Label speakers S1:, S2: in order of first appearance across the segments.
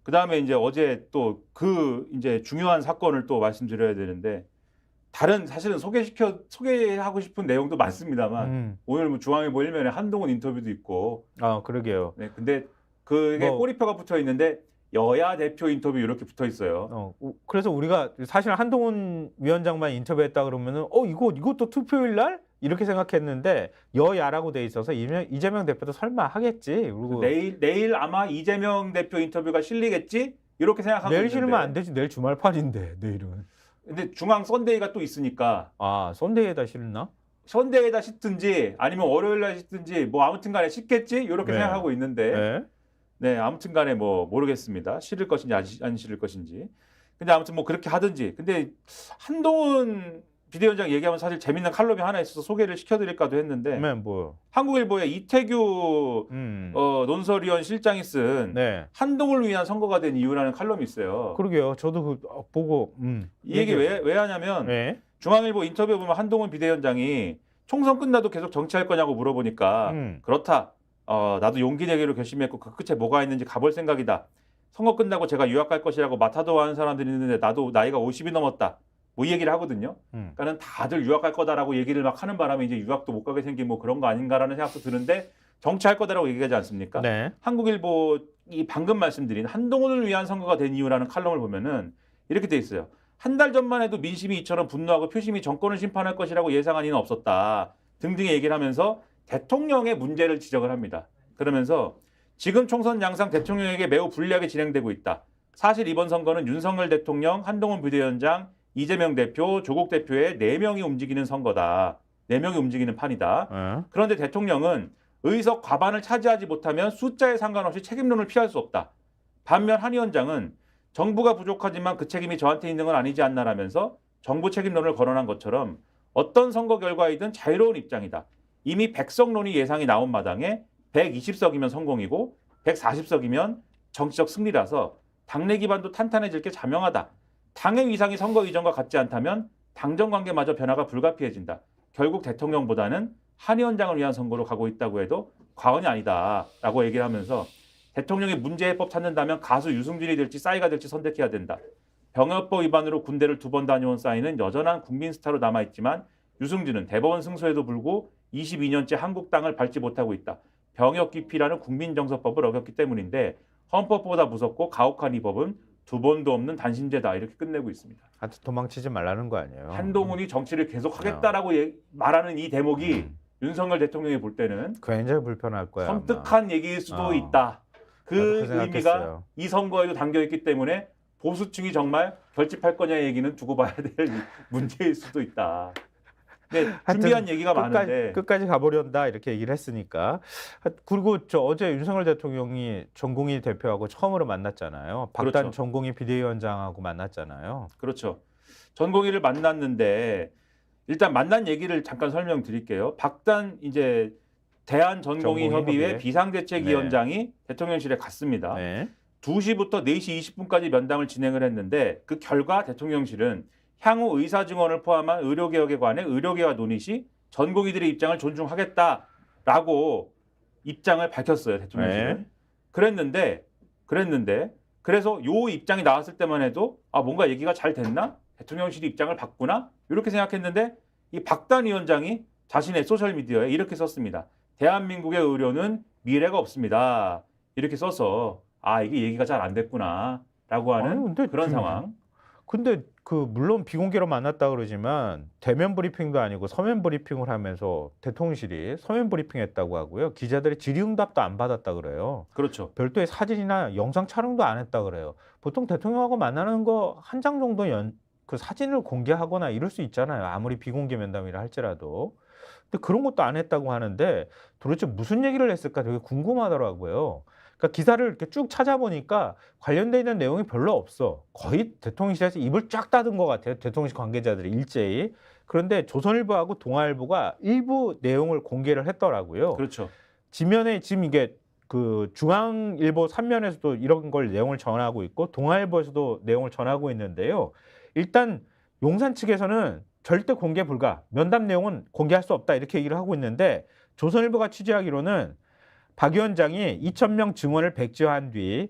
S1: 그다음에 이제 어제 또 그 이제 중요한 사건을 또 말씀드려야 되는데 다른 사실은 소개하고 싶은 내용도 많습니다만 오늘 뭐 중앙일보 일면에 한동훈 인터뷰도 있고
S2: 아, 그러게요.
S1: 네 근데 그게
S2: 뭐
S1: 꼬리표가 붙어 있는데 여야 대표 인터뷰 이렇게 붙어 있어요.
S2: 그래서 우리가 사실 한동훈 위원장만 인터뷰했다 그러면은 이것도 투표일 날 이렇게 생각했는데 여야라고 돼 있어서 이재명 대표도 설마 하겠지. 그리고
S1: 내일 아마 이재명 대표 인터뷰가 실리겠지 이렇게 생각하고
S2: 내일
S1: 있는데
S2: 실으면 안 되지. 내일 주말판인데 내일은.
S1: 근데 중앙 썬데이가 또 있으니까
S2: 아, 썬데이에다 실나?
S1: 썬데이에다 싣든지 아니면 월요일 날 싣든지 뭐 아무튼간에 싣겠지 이렇게
S2: 네.
S1: 생각하고 있는데
S2: 네.
S1: 네 아무튼간에 뭐 모르겠습니다. 실을 것인지 안 실을 것인지. 근데 아무튼 뭐 그렇게 하든지. 근데 한동훈 비대위원장 얘기하면 사실 재밌는 칼럼이 하나 있어서 소개를 시켜드릴까도 했는데
S2: 뭐.
S1: 한국일보의 이태규 논설위원 실장이 쓴
S2: 네.
S1: 한동훈을 위한 선거가 된 이유라는 칼럼이 있어요.
S2: 그러게요. 저도 그 보고
S1: 이 얘기 왜 하냐면
S2: 네.
S1: 중앙일보 인터뷰 보면 한동훈 비대위원장이 총선 끝나도 계속 정치할 거냐고 물어보니까 그렇다. 나도 용기 내기로 결심했고 그 끝에 뭐가 있는지 가볼 생각이다. 선거 끝나고 제가 유학 갈 것이라고 마타도 하는 사람들이 있는데 나도 나이가 50이 넘었다. 뭐 이 얘기를 하거든요. 그러니까는 다들 유학 갈 거다라고 얘기를 막 하는 바람에 이제 유학도 못 가게 생긴 뭐 그런 거 아닌가라는 생각도 드는데 정치할 거다라고 얘기하지 않습니까?
S2: 네.
S1: 한국일보 이 방금 말씀드린 한동훈을 위한 선거가 된 이유라는 칼럼을 보면은 이렇게 돼 있어요. 한 달 전만 해도 민심이 이처럼 분노하고 표심이 정권을 심판할 것이라고 예상한 이는 없었다. 등등의 얘기를 하면서 대통령의 문제를 지적을 합니다. 그러면서 지금 총선 양상 대통령에게 매우 불리하게 진행되고 있다. 사실 이번 선거는 윤석열 대통령, 한동훈 비대위원장, 이재명 대표, 조국 대표의 4명이 움직이는 선거다. 4명이 움직이는 판이다. 그런데 대통령은 의석 과반을 차지하지 못하면 숫자에 상관없이 책임론을 피할 수 없다. 반면 한 위원장은 정부가 부족하지만 그 책임이 저한테 있는 건 아니지 않나라면서 정부 책임론을 거론한 것처럼 어떤 선거 결과이든 자유로운 입장이다. 이미 백석론이 예상이 나온 마당에 120석이면 성공이고 140석이면 정치적 승리라서 당내 기반도 탄탄해질 게 자명하다. 당의 위상이 선거 이전과 같지 않다면 당정 관계마저 변화가 불가피해진다. 결국 대통령보다는 한 위원장을 위한 선거로 가고 있다고 해도 과언이 아니다라고 얘기를 하면서 대통령이 문제 해법 찾는다면 가수 유승준이 될지 싸이가 될지 선택해야 된다. 병역법 위반으로 군대를 2번 다녀온 싸이는 여전한 국민 스타로 남아있지만 유승준은 대법원 승소에도 불구 22년째 한국 땅을 밟지 못하고 있다. 병역 기피라는 국민정서법을 어겼기 때문인데 헌법보다 무섭고 가혹한 이 법은 2번도 없는 단신제다 이렇게 끝내고 있습니다.
S2: 하여튼 도망치지 말라는 거 아니에요.
S1: 한동훈이 정치를 계속하겠다라고 말하는 이 대목이 윤석열 대통령이 볼 때는
S2: 굉장히 불편할 거야.
S1: 섬뜩한 얘기일 수도 있다. 그 의미가 이 선거에도 담겨있기 때문에 보수층이 정말 결집할 거냐 얘기는 두고 봐야 될 문제일 수도 있다. 네, 준비한 얘기가 많은데
S2: 끝까지 가보련다 이렇게 얘기를 했으니까. 그리고 어제 윤석열 대통령이 전공희 대표하고 처음으로 만났잖아요. 박단
S1: 그렇죠.
S2: 전공희 비대위원장하고 만났잖아요.
S1: 그렇죠. 전공희를 만났는데 일단 만난 얘기를 잠깐 설명드릴게요. 박단 이제 대한전공의협의회 비상대책위원장이 네. 대통령실에 갔습니다. 네. 2시부터 4시 20분까지 면담을 진행을 했는데 그 결과 대통령실은 향후 의사증언을 포함한 의료개혁에 관해 의료계와 논의 시 전공의들의 입장을 존중하겠다라고 입장을 밝혔어요. 대통령실은. 네. 그랬는데 그래서 요 입장이 나왔을 때만 해도 뭔가 얘기가 잘 됐나? 대통령실이 입장을 바꾸나? 이렇게 생각했는데 이 박단 위원장이 자신의 소셜미디어에 이렇게 썼습니다. 대한민국의 의료는 미래가 없습니다. 이렇게 써서 이게 얘기가 잘 안 됐구나라고 하는 그런 상황.
S2: 근데 물론 비공개로 만났다 그러지만 대면 브리핑도 아니고 서면 브리핑을 하면서 대통령실이 서면 브리핑했다고 하고요. 기자들이 질의응답도 안 받았다 그래요.
S1: 그렇죠.
S2: 별도의 사진이나 영상 촬영도 안 했다 그래요. 보통 대통령하고 만나는 거 한 장 정도 그 사진을 공개하거나 이럴 수 있잖아요. 아무리 비공개 면담이라 할지라도. 근데 그런 것도 안 했다고 하는데 도대체 무슨 얘기를 했을까 되게 궁금하더라고요. 그러니까 기사를 이렇게 쭉 찾아보니까 관련돼 있는 내용이 별로 없어. 거의 대통령실에서 입을 쫙 닫은 것 같아요. 대통령실 관계자들이 일제히. 그런데 조선일보하고 동아일보가 일부 내용을 공개를 했더라고요.
S1: 그렇죠.
S2: 지면에 지금 이게 중앙일보 3면에서도 이런 걸 내용을 전하고 있고 동아일보에서도 내용을 전하고 있는데요. 일단 용산 측에서는 절대 공개 불가, 면담 내용은 공개할 수 없다 이렇게 얘기를 하고 있는데 조선일보가 취재하기로는 박 위원장이 2,000명 증언을 백지화한 뒤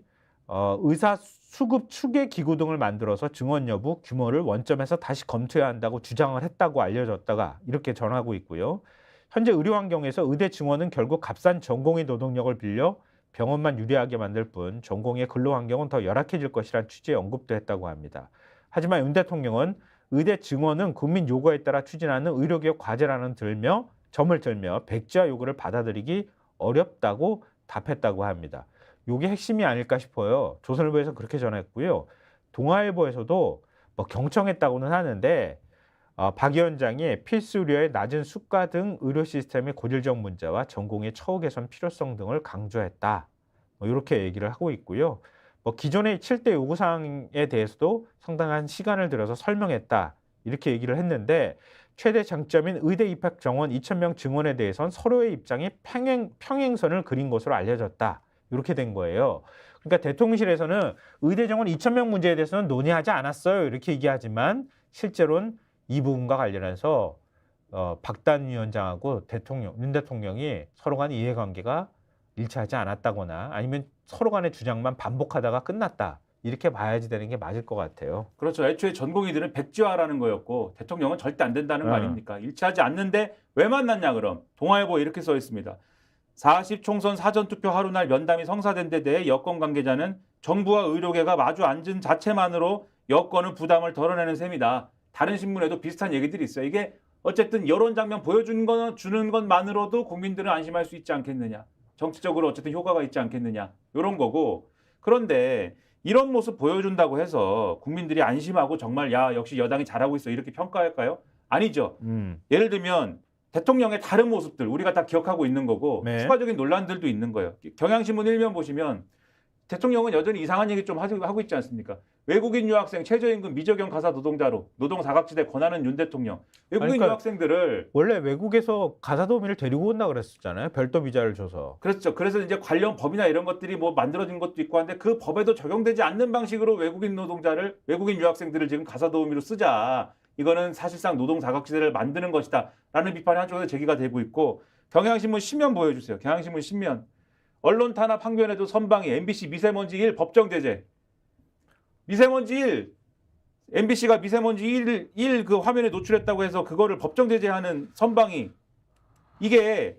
S2: 의사 수급 추계 기구 등을 만들어서 증언 여부, 규모를 원점에서 다시 검토해야 한다고 주장을 했다고 알려졌다가 이렇게 전하고 있고요. 현재 의료 환경에서 의대 증원은 결국 값싼 전공의 노동력을 빌려 병원만 유리하게 만들 뿐 전공의 근로 환경은 더 열악해질 것이란 취지의 언급도 했다고 합니다. 하지만 윤 대통령은 의대 증원은 국민 요구에 따라 추진하는 의료개혁 과제라는 점을 들며 백지화 요구를 받아들이기 어렵다고 답했다고 합니다. 이게 핵심이 아닐까 싶어요. 조선일보에서 그렇게 전했고요. 동아일보에서도 뭐 경청했다고는 하는데 박 위원장이 필수 의료의 낮은 수가 등 의료 시스템의 고질적 문제와 전공의 처우 개선 필요성 등을 강조했다. 뭐 이렇게 얘기를 하고 있고요. 뭐 기존의 7대 요구사항에 대해서도 상당한 시간을 들여서 설명했다. 이렇게 얘기를 했는데 최대 장점인 의대 입학 정원 2,000명 증원에 대해서는 서로의 입장이 평행선을 그린 것으로 알려졌다. 이렇게 된 거예요. 그러니까 대통령실에서는 의대 정원 2,000명 문제에 대해서는 논의하지 않았어요. 이렇게 얘기하지만 실제로는 이 부분과 관련해서 박단 위원장하고 윤 대통령이 서로 간 이해관계가 일치하지 않았다거나 아니면 서로 간의 주장만 반복하다가 끝났다. 이렇게 봐야지 되는 게 맞을 것 같아요.
S1: 그렇죠. 애초에 전공의들은 백지화라는 거였고 대통령은 절대 안 된다는 거 아닙니까? 일치하지 않는데 왜 만났냐 그럼. 동아일보에 이렇게 써 있습니다. 40 총선 사전투표 하루날 면담이 성사된 데 대해 여권 관계자는 정부와 의료계가 마주 앉은 자체만으로 여권은 부담을 덜어내는 셈이다. 다른 신문에도 비슷한 얘기들이 있어요. 이게 어쨌든 여론 장면 보여주는 것만으로도 국민들은 안심할 수 있지 않겠느냐. 정치적으로 어쨌든 효과가 있지 않겠느냐. 이런 거고. 그런데 이런 모습 보여준다고 해서 국민들이 안심하고 정말 야 역시 여당이 잘하고 있어 이렇게 평가할까요? 아니죠. 예를 들면 대통령의 다른 모습들 우리가 다 기억하고 있는 거고
S2: 네.
S1: 추가적인 논란들도 있는 거예요. 경향신문 1면 보시면 대통령은 여전히 이상한 얘기 좀 하고 있지 않습니까? 외국인 유학생 최저임금 미적용 가사 노동자로 노동 사각지대 권하는 윤 대통령. 외국인
S2: 그러니까
S1: 유학생들을
S2: 원래 외국에서 가사도우미를 데리고 온다 그랬었잖아요. 별도 비자를 줘서.
S1: 그렇죠. 그래서 이제 관련 법이나 이런 것들이 뭐 만들어진 것도 있고 한데 그 법에도 적용되지 않는 방식으로 외국인 유학생들을 지금 가사도우미로 쓰자. 이거는 사실상 노동 사각지대를 만드는 것이다. 라는 비판이 한쪽에서 제기가 되고 있고 경향신문 10면 보여주세요. 경향신문 10면. 언론 탄압 항변에도 선방이 MBC 미세먼지 1 법정 제재. 미세먼지 1. MBC가 미세먼지 1 그 화면에 노출했다고 해서 그거를 법정 제재하는 선방이 이게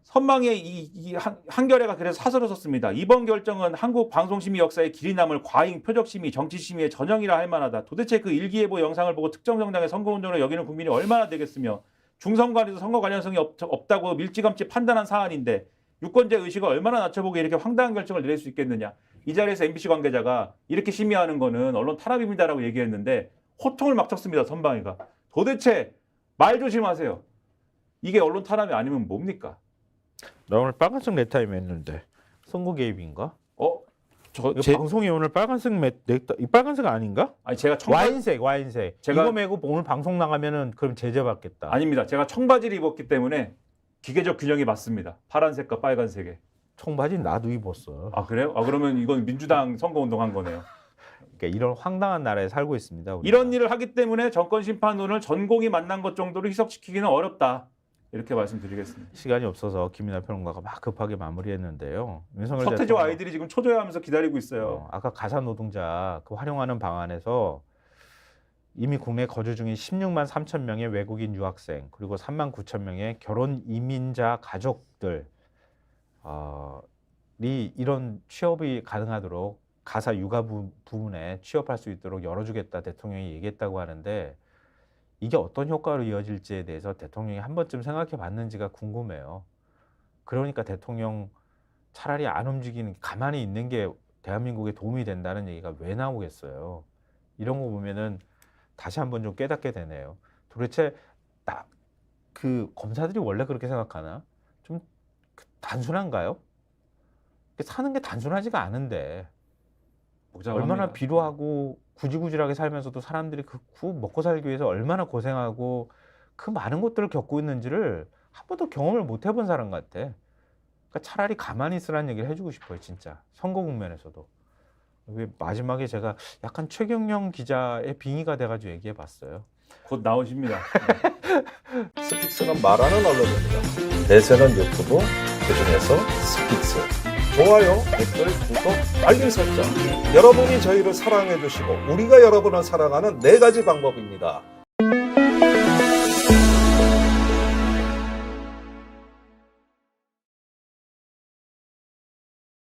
S1: 선방의 이 한겨레가 그래서 사설을 썼습니다. 이번 결정은 한국 방송심의 역사에 길이 남을 과잉 표적심의 정치심의의 전형이라 할 만하다. 도대체 그 일기예보 영상을 보고 특정 정당의 선거운동으로 여기는 국민이 얼마나 되겠으며 중선관에도 선거 관련성이 없다고 밀찌감치 판단한 사안인데 유권자 의식을 얼마나 낮춰보고 이렇게 황당한 결정을 내릴 수 있겠느냐. 이 자리에서 MBC 관계자가 이렇게 심의하는 거는 언론 탄압입니다라고 얘기했는데 호통을 막 쳤습니다. 선방위가. 도대체 말 조심하세요. 이게 언론 탄압이 아니면 뭡니까?
S2: 나 오늘 빨간색 넥타이 맸는데 선거 개입인가?
S1: 제
S2: 방송이 오늘 빨간색 넥타이 빨간색 아닌가?
S1: 아니 제가
S2: 와인색.
S1: 제가
S2: 이거 메고 오늘 방송 나가면은 그럼 제재 받겠다.
S1: 아닙니다. 제가 청바지를 입었기 때문에 기계적 균형이 맞습니다. 파란색과 빨간색에.
S2: 청바지 나도 입었어.
S1: 아 그래요? 아 그러면 이건 민주당 선거운동한 거네요.
S2: 그러니까 이런 황당한 나라에 살고 있습니다. 우리가.
S1: 이런 일을 하기 때문에 정권 심판론을 전공이 만난 것 정도로 희석시키기는 어렵다. 이렇게 말씀드리겠습니다.
S2: 시간이 없어서 김민하 평론가가 막 급하게 마무리했는데요. 윤석열
S1: 서태지
S2: 대통령,
S1: 아이들이 지금 초조해하면서 기다리고 있어요.
S2: 아까 가사 노동자 그 활용하는 방안에서 이미 국내에 거주 중인 16만 3천 명의 외국인 유학생 그리고 3만 9천 명의 결혼 이민자 가족들이 이런 취업이 가능하도록 가사 육아 부문에 취업할 수 있도록 열어주겠다 대통령이 얘기했다고 하는데 이게 어떤 효과로 이어질지에 대해서 대통령이 한 번쯤 생각해 봤는지가 궁금해요. 그러니까 대통령 차라리 안 움직이는 가만히 있는 게 대한민국에 도움이 된다는 얘기가 왜 나오겠어요. 이런 거 보면은 다시 한번 좀 깨닫게 되네요. 도대체 그 검사들이 원래 그렇게 생각하나? 좀 단순한가요? 사는 게 단순하지가 않은데 얼마나 비루하고 구질구질하게 살면서도 사람들이 그 먹고 살기 위해서 얼마나 고생하고 그 많은 것들을 겪고 있는지를 한 번도 경험을 못 해본 사람 같아. 그러니까 차라리 가만히 있으라는 얘기를 해주고 싶어요. 진짜 선거 국면에서도. 마지막에 제가 약간 최경영 기자의 빙의가 돼가지고 얘기해봤어요.
S1: 곧 나오십니다.
S3: 스픽스는 말하는 언론입니다. 대세는 유튜브, 그중에서 스픽스. 좋아요, 댓글, 구독, 알림 설정. 여러분이 저희를 사랑해 주시고 우리가 여러분을 사랑하는 4가지 방법입니다.